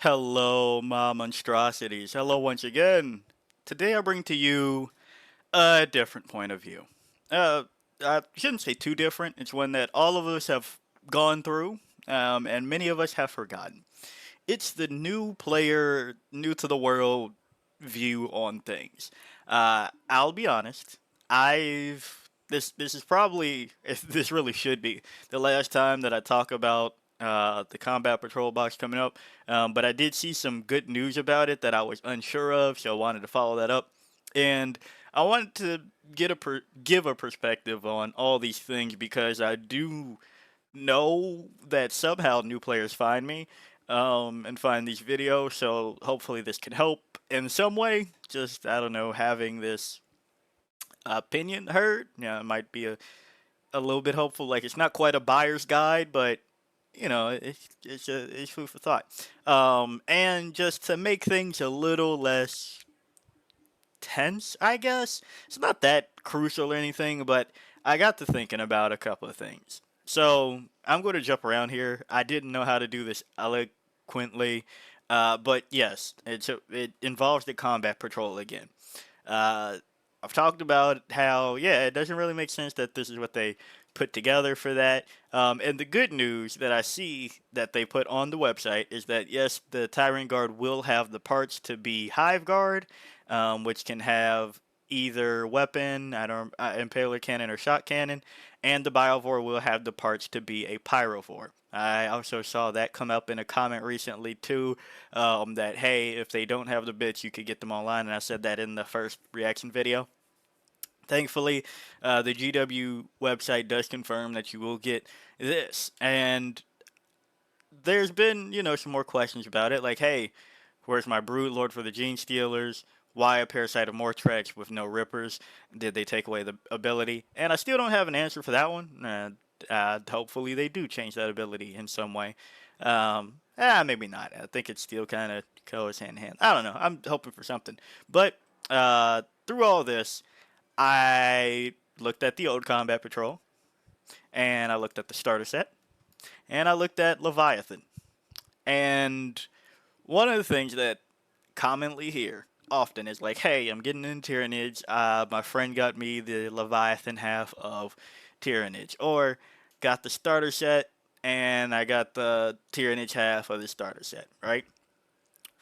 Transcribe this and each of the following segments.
Hello, my monstrosities. Hello once again. Today I bring to you a different point of view. Uh, I shouldn't say too different. It's one that all of us have gone through, and many of us have forgotten. It's the new player, new to the world view on things. I'll be honest. This is probably this really should be the last time that I talk about the combat patrol box coming up. But I did see some good news about it that I was unsure of, so I wanted to follow that up. And I wanted to give a perspective on all these things because I do know that somehow new players find me and find these videos. So hopefully this can help in some way. Just I don't know, having this opinion heard. Yeah, it might be a little bit hopeful. Like it's not quite a buyer's guide, but it's food for thought. And just to make things a little less tense, I guess it's not that crucial or anything, but I got to thinking about a couple of things. So I'm going to jump around here. I didn't know how to do this eloquently, but yes, it involves the combat patrol again. Uh, I've talked about how, yeah, it doesn't really make sense that this is what they put together for that. And the good news that I see that they put on the website is that, yes, the Tyrant Guard will have the parts to be Hive Guard, which can have either weapon, I don't, impaler cannon or shot cannon, and the Biovore will have the parts to be a Pyrovore. I also saw that come up in a comment recently too, that hey, if they don't have the bits, you could get them online, and I said that in the first reaction video. Thankfully, the GW website does confirm that you will get this, and there's been some more questions about it, like hey, where's my Brood Lord for the Gene Stealers? Why a Parasite of Mortrex with no Rippers? Did they take away the ability? And I still don't have an answer for that one. Hopefully they do change that ability in some way. Maybe not. I think it still kind of goes hand in hand. I don't know. I'm hoping for something. But through all this, I looked at the old Combat Patrol, and I looked at the starter set, and I looked at Leviathan. And one of the things that commonly hear often is like, hey, I'm getting into Tyranids. My friend got me the Leviathan half of Tyranids. Or got the starter set and I got the Tyranids half of the starter set, right?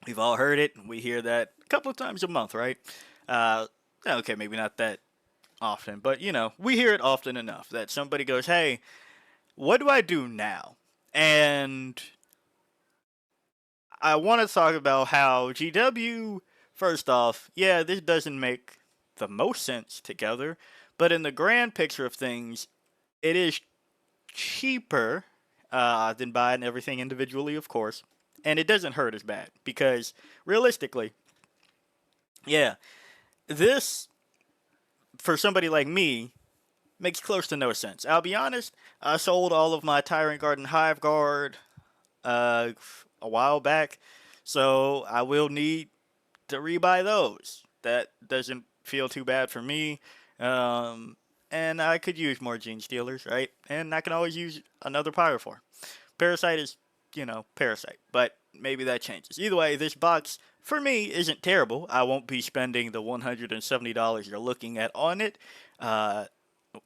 We've all heard it. We hear that a couple of times a month, right? Okay, maybe not that often, but we hear it often enough that somebody goes, hey, what do I do now? And I want to talk about how GW, first off, yeah, this doesn't make the most sense together, but in the grand picture of things, it is cheaper than buying everything individually, of course, and it doesn't hurt as bad because realistically, yeah, this for somebody like me makes close to no sense. I'll be honest, I sold all of my Tyrant Guard and Hive Guard uh, a while back, so I will need to rebuy those. That doesn't feel too bad for me. And I could use more Gene Stealers, right? And I can always use another Pyrophore. Parasite is, Parasite, but maybe that changes. Either way, this box for me isn't terrible. I won't be spending the $170 you're looking at on it. Uh,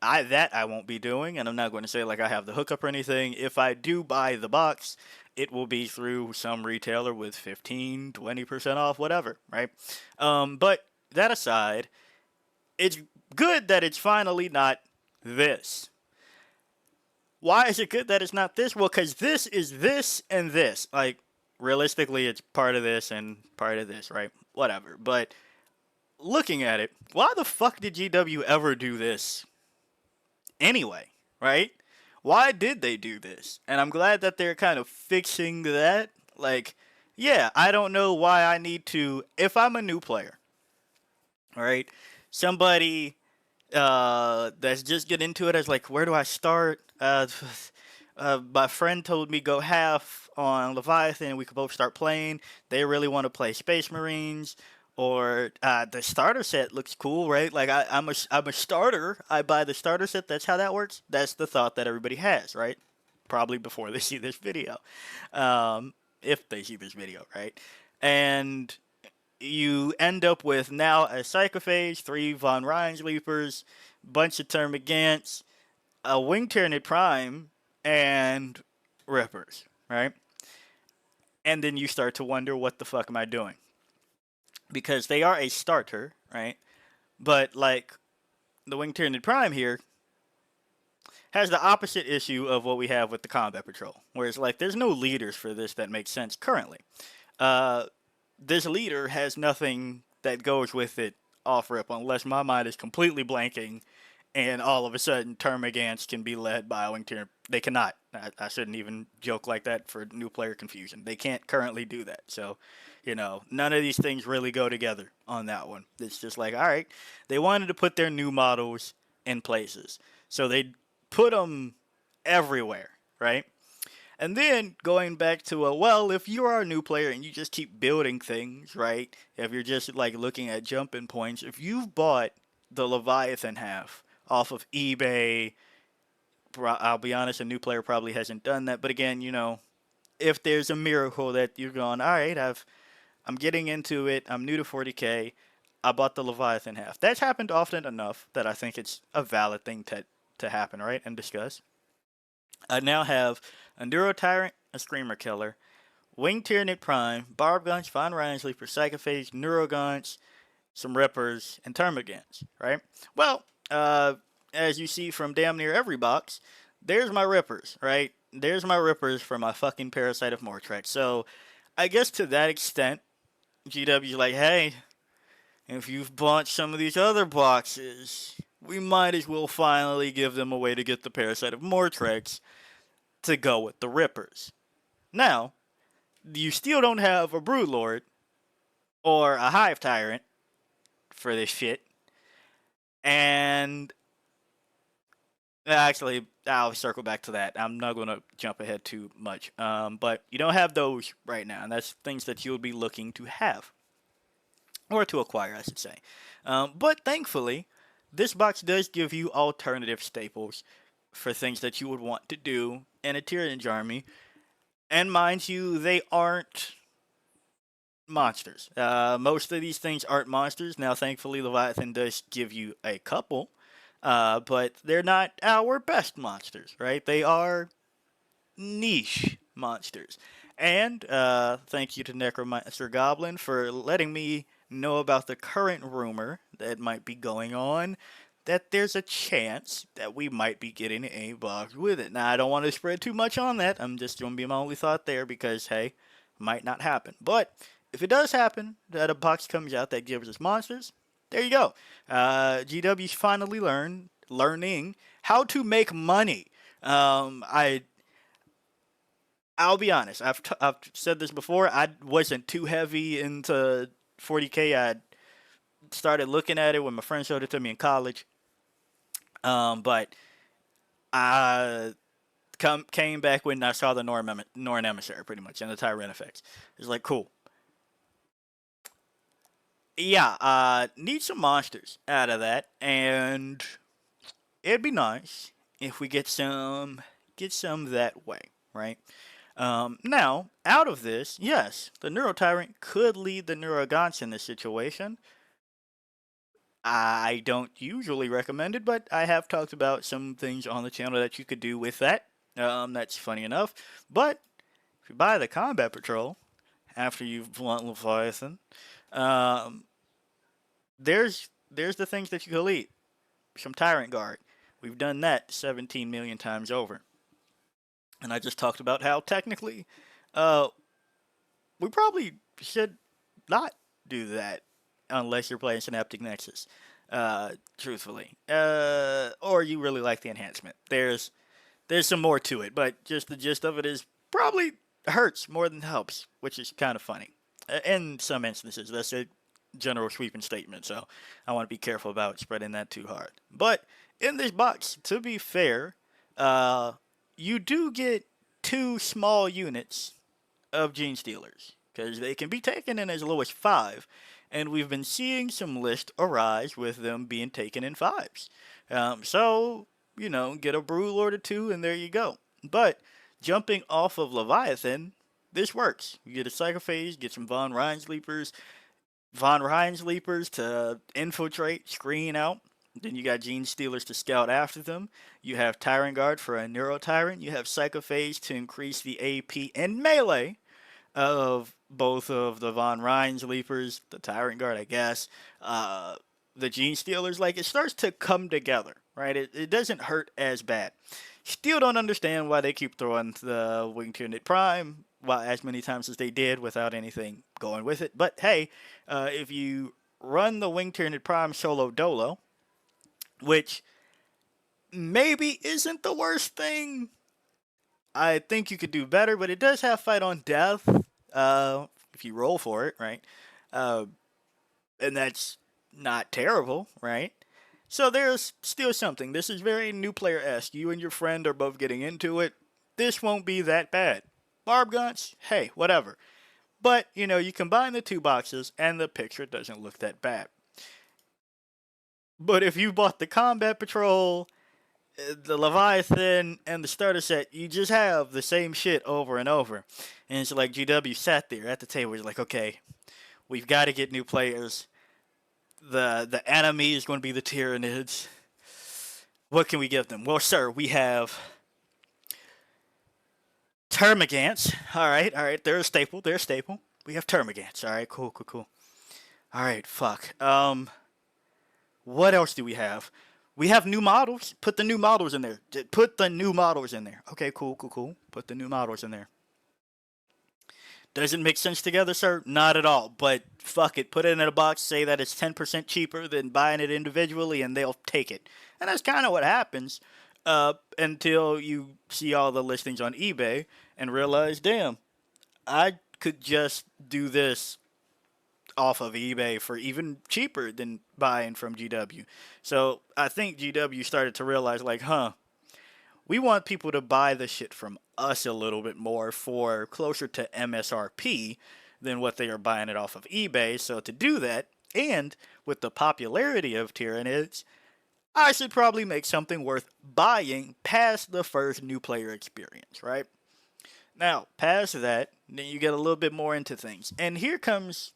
I won't be doing, and I'm not going to say like I have the hookup or anything. If I do buy the box, it will be through some retailer with 15, 20% off, whatever, right? But that aside, it's good that it's finally not this. Why is it good that it's not this? Well, because this is this and this. Like, realistically, it's part of this and part of this, right? Whatever. But looking at it, why the fuck did GW ever do this anyway, right? Why did they do this? And I'm glad that they're kind of fixing that. Like, yeah, I don't know why I need to, if I'm a new player, all right, somebody that's just getting into it, as like, where do I start? My friend told me go half on Leviathan. We could both start playing. They really want to play Space Marines, or the starter set looks cool, right? Like I'm a starter. I buy the starter set. That's how that works. That's the thought that everybody has, right? Probably before they see this video. Um, if they see this video, right? And you end up with now a Psychophage, 3 Von Ryan's Leapers, bunch of Termagants, a Wing Tyranid Prime, and Rippers, right? And then you start to wonder, what the fuck am I doing? Because they are a starter, right? But like the Wing Tyranid Prime here has the opposite issue of what we have with the Combat Patrol, whereas like there's no leaders for this that makes sense currently. Uh, this leader has nothing that goes with it off rip, unless my mind is completely blanking, and all of a sudden Termagants can be led by a Wing Tyranid. They cannot. I shouldn't even joke like that for new player confusion. They can't currently do that. So, none of these things really go together on that one. It's just like, all right, they wanted to put their new models in places, so they put them everywhere, right? And then going back to well, if you are a new player and you just keep building things, right? If you're just like looking at jumping points, if you've bought the Leviathan half off of eBay, I'll be honest, a new player probably hasn't done that. But again, if there's a miracle that you're going, all right, I'm getting into it. I'm new to 40K. I bought the Leviathan half. That's happened often enough that I think it's a valid thing to happen, right? And discuss. I now have a Neuro Tyrant, a Screamer Killer, Wing Tyranid Prime, Barb Guns, Von Ryan Sleeper, Psychophage, Neurogons, some Rippers, and Termagants, right? Well, as you see from damn near every box, there's my Rippers, right? There's my Rippers for my fucking Parasite of Mortrex. So, I guess to that extent, GW's like, hey, if you've bought some of these other boxes, we might as well finally give them a way to get the Parasite of Mortrex to go with the Rippers. Now, you still don't have a Broodlord or a Hive Tyrant for this shit. And actually, I'll circle back to that. I'm not going to jump ahead too much. But you don't have those right now, and that's things that you'll be looking to have. Or to acquire, I should say. But thankfully, this box does give you alternative staples for things that you would want to do in a Tyranid army. And mind you, they aren't monsters. Most of these things aren't monsters. Now, thankfully, Leviathan does give you a couple. But they're not our best monsters, right? They are niche monsters. And thank you to Necromancer Goblin for letting me know about the current rumor that might be going on, that there's a chance that we might be getting a box with it. Now, I don't want to spread too much on that. I'm just going to be my only thought there because, hey, might not happen. But if it does happen that a box comes out that gives us monsters, there you go. GW's finally learning how to make money. I'll be honest. I've said this before. I wasn't too heavy into 40K. I started looking at it when my friend showed it to me in college. But I came back when I saw the Norn Emissary, pretty much, and the Tyrant effects. It's like, cool. Yeah, need some monsters out of that, and it'd be nice if we get some that way, right? Now, out of this, yes, the Neuro Tyrant could lead the Neurogons in this situation. I don't usually recommend it, but I have talked about some things on the channel that you could do with that. That's funny enough. But if you buy the Combat Patrol after you've blunt Leviathan, there's the things that you could lead. Some Tyrant Guard. We've done that 17 million times over. And I just talked about how technically, we probably should not do that unless you're playing Synaptic Nexus, truthfully. Or you really like the enhancement. There's some more to it, but just the gist of it is probably hurts more than helps, which is kind of funny. In some instances, that's a general sweeping statement, so I want to be careful about spreading that too hard. But in this box, to be fair, you do get 2 small units of Gene Stealers, because they can be taken in as low as 5, and we've been seeing some lists arise with them being taken in 5s. So, get a Broodlord or 2, and there you go. But jumping off of Leviathan, this works. You get a Psychophage, get some Von Rhine sleepers to infiltrate, screen out. Then you got Gene Stealers to scout after them. You have Tyrant Guard for a Neuro Tyrant. You have Psychophage to increase the AP and melee of both of the Von Rhine sleepers, the Tyrant Guard, I guess, uh, the Gene Stealers. Like, it starts to come together, right? It doesn't hurt as bad. Still don't understand why they keep throwing the Wing Tyranid Prime as many times as they did without anything going with it. But hey, if you run the Wing Tyranid Prime solo dolo, which maybe isn't the worst thing, I think you could do better, but it does have fight on death if you roll for it, right? Uh, and that's not terrible, right? So there's still something. This is very new player esque. You and your friend are both getting into it. This won't be that bad. Barb guns, hey, whatever. But, you combine the two boxes and the picture doesn't look that bad. But if you bought the Combat Patrol, the Leviathan, and the starter set, you just have the same shit over and over. And it's like GW sat there at the table. He's like, okay, we've got to get new players. The enemy is going to be the Tyranids. What can we give them? Well, sir, we have Termagants. All right. They're a staple. We have Termagants. All right, cool. All right, fuck. What else do we have? We have new models. Put the new models in there. Okay, cool. Put the new models in there. Does it make sense together, sir? Not at all. But fuck it. Put it in a box. Say that it's 10% cheaper than buying it individually, and they'll take it. And that's kind of what happens until you see all the listings on eBay and realize, damn, I could just do this off of eBay for even cheaper than buying from GW. So I think GW started to realize, like, we want people to buy the shit from us a little bit more for closer to MSRP than what they are buying it off of eBay. So to do that, and with the popularity of Tyranids, I should probably make something worth buying past the first new player experience, right? Now, past that, then you get a little bit more into things. And here comes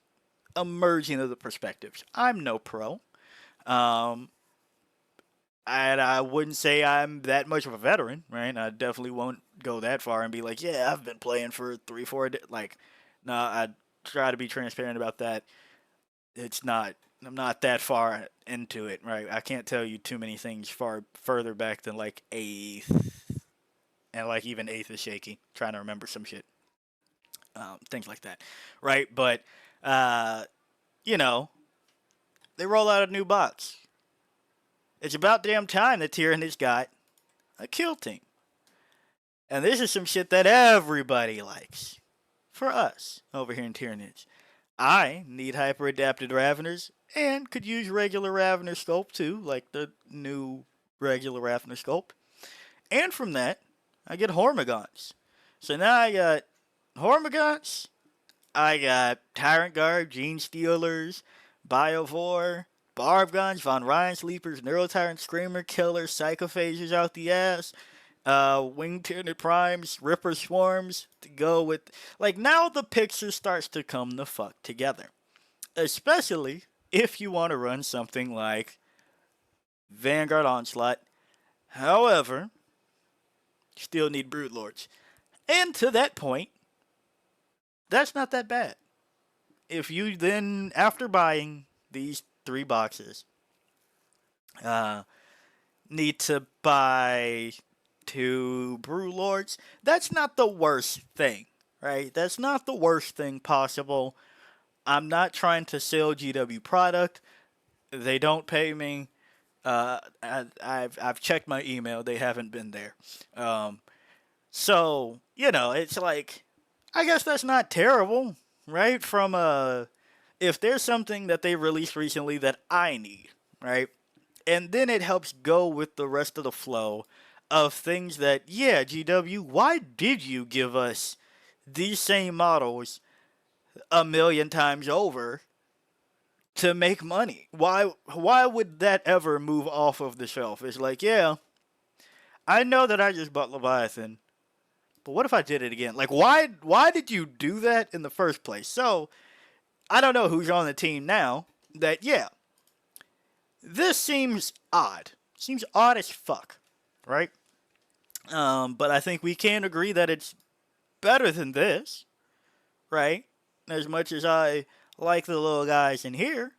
a merging of the perspectives. I'm no pro. And I wouldn't say I'm that much of a veteran, right? I definitely won't go that far and be like, yeah, I've been playing for 3-4 days. Like, no, I try to be transparent about that. I'm not that far into it, right? I can't tell you too many things further back than like 8th. And like even 8th is shaky. Trying to remember some shit. Things like that, right? But, they roll out a new box. It's about damn time that Tyranids got a kill team. And this is some shit that everybody likes. For us, over here in Tyranids. I need hyper-adapted Raveners, and could use regular Ravener sculpt too, like the new regular Ravener sculpt. And from that, I get Hormagaunts. So now I got Hormagaunts, I got Tyrant Guard, Gene Stealers, Biovore, Barb Guns, Von Rhine Sleepers, Neurotyrant Screamer Killers, Psychophages out the ass, Wing Tyranid Primes, Ripper Swarms to go with. Like, now the picture starts to come the fuck together. Especially if you want to run something like Vanguard Onslaught. However, you still need Broodlords. And to that point, that's not that bad. If you then, after buying these 3 boxes, need to buy 2 Broodlords, that's not the worst thing, right? That's not the worst thing possible. I'm not trying to sell GW product. They don't pay me. I've checked my email. They haven't been there. So, it's like, I guess that's not terrible, right? If there's something that they released recently that I need, right? And then it helps go with the rest of the flow of things that, yeah, GW, why did you give us these same models a million times over to make money? Why would that ever move off of the shelf? It's like, yeah, I know that I just bought Leviathan, but what if I did it again? Like, why did you do that in the first place? So, I don't know who's on the team now that, yeah, this seems odd. Seems odd as fuck, right? But I think we can agree that it's better than this, right? As much as I like the little guys in here,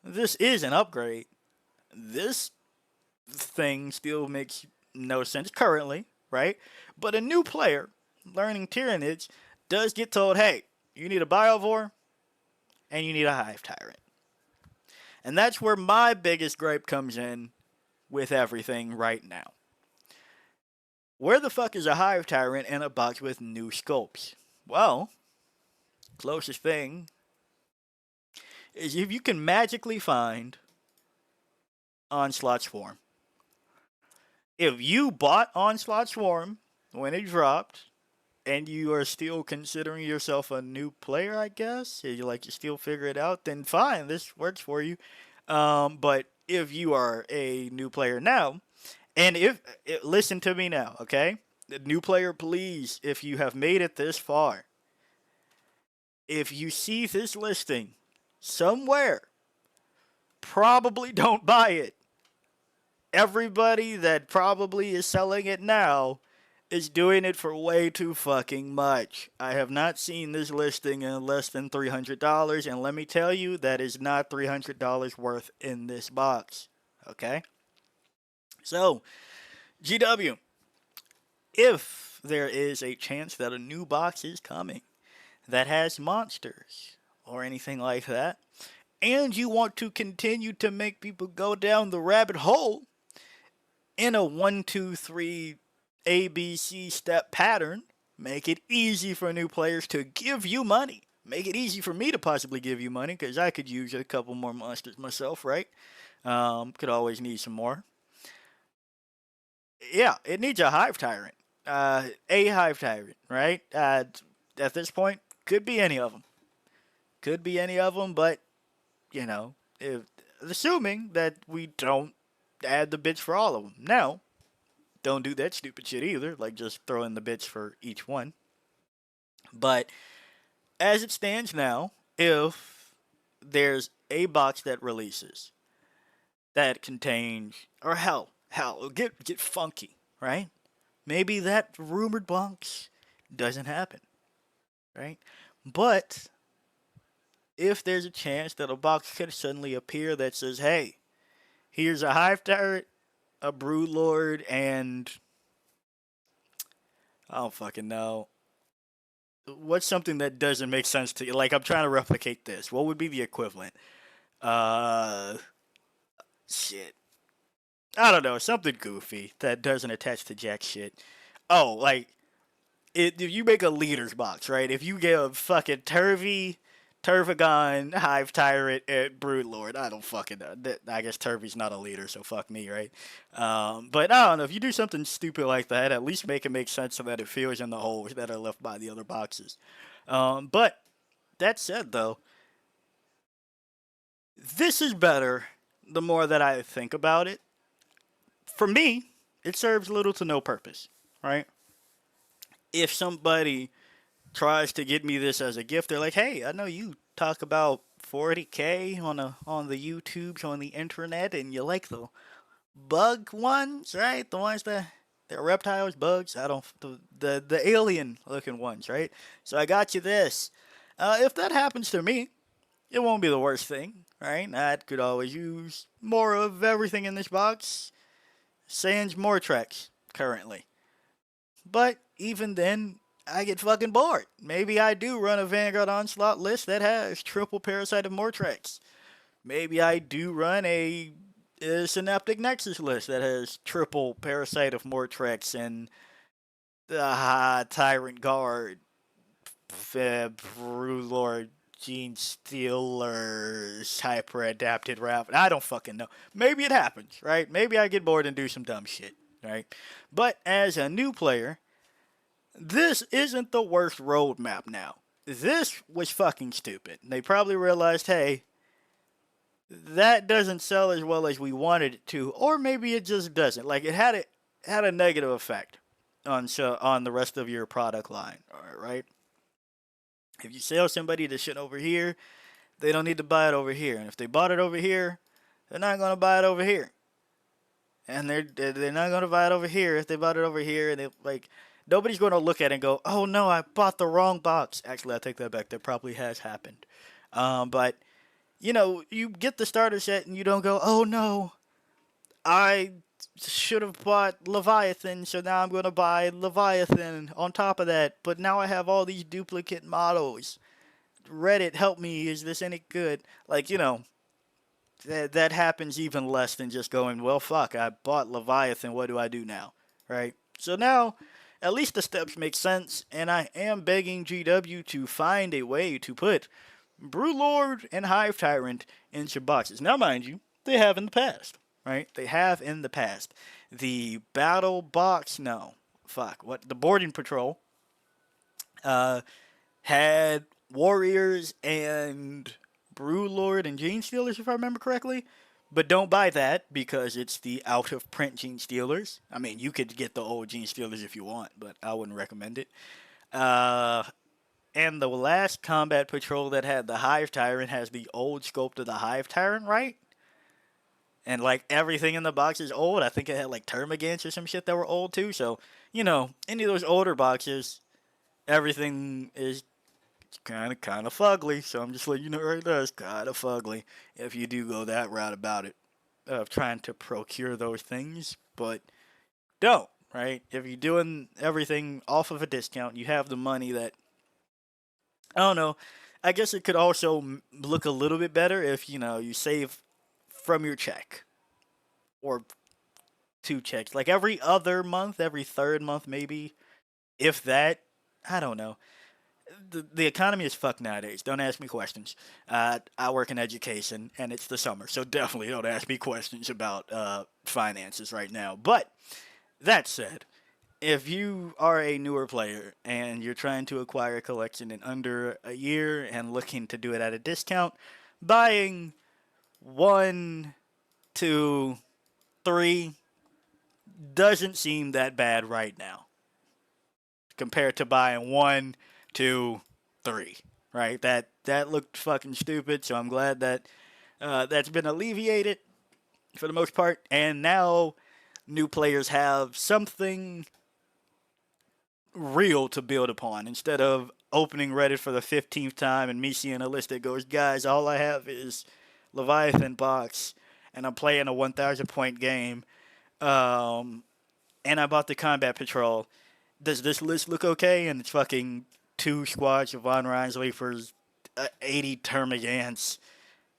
this is an upgrade. This thing still makes no sense currently, right? But a new player learning Tyranids does get told, hey, you need a Biovore and you need a Hive Tyrant. And that's where my biggest gripe comes in with everything right now. Where the fuck is a Hive Tyrant in a box with new sculpts? Well, closest thing is if you can magically find Onslaught Swarm. If you bought Onslaught Swarm when it dropped, and you are still considering yourself a new player, I guess, if you still figure it out, then fine, this works for you. But if you are a new player now, and listen to me now, okay? The new player, please, if you have made it this far, if you see this listing somewhere, probably don't buy it. Everybody that probably is selling it now is doing it for way too fucking much. I have not seen this listing in less than $300, and let me tell you, that is not $300 worth in this box. Okay? So, GW, if there is a chance that a new box is coming that has monsters or anything like that, and you want to continue to make people go down the rabbit hole in a 1, 2, 3 ABC step pattern, make it easy for new players to give you money. Make it easy for me to possibly give you money, because I could use a couple more monsters myself, right? Could always need some more. Yeah, it needs a Hive Tyrant. A Hive Tyrant, right? At this point, could be any of them. Could be any of them, but, assuming that we don't add the bits for all of them. Now, don't do that stupid shit either, like just throw in the bits for each one. But as it stands now, if there's a box that releases that contains, or hell, get funky, right? Maybe that rumored box doesn't happen, right? But if there's a chance that a box could suddenly appear that says, hey, here's a Hive Tyrant, a Broodlord, and I don't fucking know. What's something that doesn't make sense to you? Like, I'm trying to replicate this. What would be the equivalent? Shit. I don't know. Something goofy that doesn't attach to jack shit. Oh, like, if you make a leader's box, right? If you get a fucking Turvagon, Hive Tyrant, and Broodlord. I don't fucking know. I guess Turvy's not a leader, so fuck me, right? But I don't know. If you do something stupid like that, at least make it make sense so that it fills in the holes that are left by the other boxes. But that said, though, this is better the more that I think about it. For me, it serves little to no purpose, right? If somebody tries to get me this as a gift, they're like, hey, I know you talk about 40K on the YouTubes, on the internet, and you like the bug ones, right? The ones that they're reptiles, bugs, the alien looking ones, right? So I got you this. If that happens to me, it won't be the worst thing, right? I could always use more of everything in this box. Sans Mortrex currently. But even then, I get fucking bored. Maybe I do run a Vanguard Onslaught list that has triple Parasite of Mortrex. Maybe I do run a Synaptic Nexus list that has triple Parasite of Mortrex and Tyrant Guard, Broodlord, Gene Stealer's Hyper Adapted Raft. I don't fucking know. Maybe it happens, right? Maybe I get bored and do some dumb shit, right? But as a new player, this isn't the worst roadmap now. This was fucking stupid. They probably realized, hey, that doesn't sell as well as we wanted it to, or maybe it just doesn't. Like, it had a negative effect. on the rest of your product line. All right. If you sell somebody the shit over here, they don't need to buy it over here. And if they bought it over here, they're not gonna buy it over here. And they're not gonna buy it over here if they bought it over here. And they like nobody's gonna look at it and go, "Oh no, I bought the wrong box." Actually, I take that back. That probably has happened. But you get the starter set and you don't go, "Oh no, I should have bought Leviathan, so now I'm gonna buy Leviathan on top of that." But now I have all these duplicate models. Reddit, help me. Is this any good? Like that happens even less than just going, well, fuck, I bought Leviathan, what do I do now? Right? So now, at least the steps make sense, and I am begging GW to find a way to put Brewlord and Hive Tyrant into boxes. Now, mind you, they have in the past, right? They have in the past. The battle box, no. Fuck, what? The boarding patrol had warriors and Brewlord and Gene Stealers, if I remember correctly. But don't buy that because it's the out of print Gene Stealers. I mean, you could get the old Gene Stealers if you want, but I wouldn't recommend it. Uh, and the last combat patrol that had the Hive Tyrant has the old sculpt of the Hive Tyrant, right? And like everything in the box is old. I think it had like Termagants or some shit that were old too. So, any of those older boxes, everything is kind of fugly. So I'm just letting you know right now, it's kind of fugly if you do go that route about it of trying to procure those things. But don't, right? If you're doing everything off of a discount, you have the money that, I don't know. I guess it could also look a little bit better if, you save from your check or two checks. Like every other month, every third month, maybe. If that, I don't know. The economy is fucked nowadays. Don't ask me questions. I work in education, and it's the summer, so definitely don't ask me questions about finances right now. But that said, if you are a newer player and you're trying to acquire a collection in under a year and looking to do it at a discount, buying 1, 2, 3 doesn't seem that bad right now compared to buying 1, 2, 3. Right? That looked fucking stupid. So I'm glad that that's been alleviated for the most part, and now new players have something real to build upon instead of opening Reddit for the 15th time and me seeing a list that goes, guys, all I have is Leviathan box and I'm playing a 1,000 point game, and I bought the Combat Patrol. Does this list look okay? And it's fucking 2 squads of Von Reinsleifers, 80 Termagants,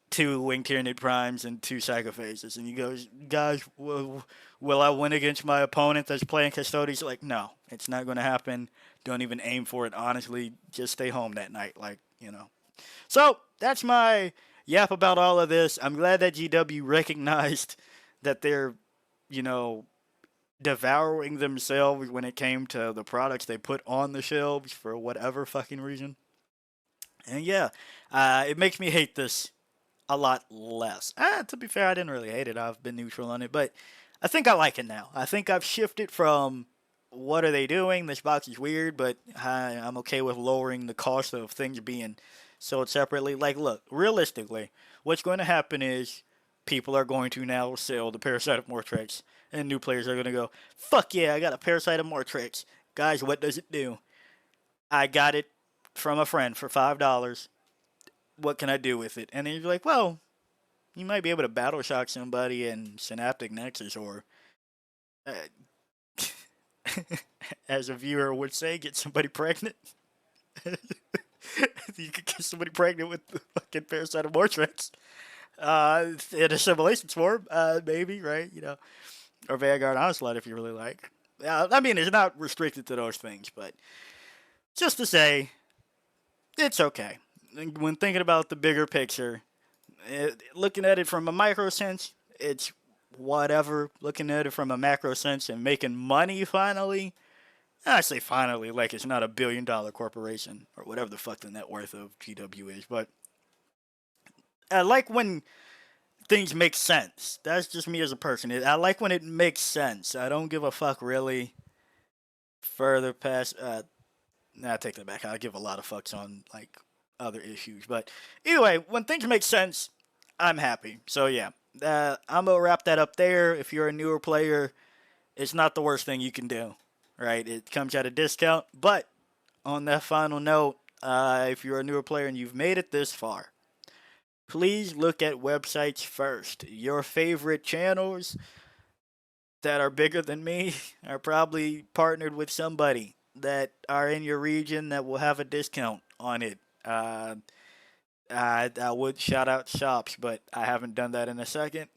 2 Wing Tyranid Primes, and 2 Psychophases. And he goes, guys, will I win against my opponent that's playing Custodes? Like, no, it's not going to happen. Don't even aim for it, honestly. Just stay home that night, So, that's my yap about all of this. I'm glad that GW recognized that they're, devouring themselves when it came to the products they put on the shelves for whatever fucking reason. And yeah, it makes me hate this a lot less. To be fair, I didn't really hate it. I've been neutral on it, but I think I like it now. I think I've shifted from what are they doing? This box is weird, but I'm okay with lowering the cost of things being sold separately. Like, look, realistically, what's going to happen is people are going to now sell the Parasite of Mortrex, and new players are going to go, fuck yeah, I got a Parasite of Mortrex. Guys, what does it do? I got it from a friend for $5. What can I do with it? And then you're like, well, you might be able to battle shock somebody in Synaptic Nexus, or uh, as a viewer would say, get somebody pregnant. You could get somebody pregnant with the fucking Parasite of Mortrex. In Assimilation's form, maybe, right? Or Vanguard Onslaught if you really like. I mean, it's not restricted to those things, but just to say, it's okay. When thinking about the bigger picture, looking at it from a micro sense, it's whatever. Looking at it from a macro sense and making money finally, I say finally like it's not $1 billion corporation or whatever the fuck the net worth of GW is, but I like when things make sense. That's just me as a person. I like when it makes sense. I don't give a fuck really further past. Nah, I take that back. I give a lot of fucks on like other issues, but anyway, when things make sense, I'm happy. So yeah, I'm gonna wrap that up there. If you're a newer player, it's not the worst thing you can do, right? It comes at a discount, but on that final note, if you're a newer player and you've made it this far, please look at websites first. Your favorite channels that are bigger than me are probably partnered with somebody that are in your region that will have a discount on it. I would shout out shops, but I haven't done that in a second,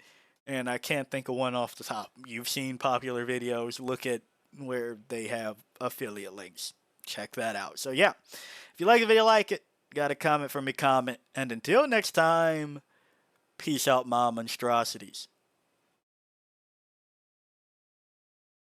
and I can't think of one off the top. You've seen popular videos. Look at where they have affiliate links. Check that out. So yeah, if you like the video, like it. Got a comment from me, comment. And until next time, peace out, my monstrosities.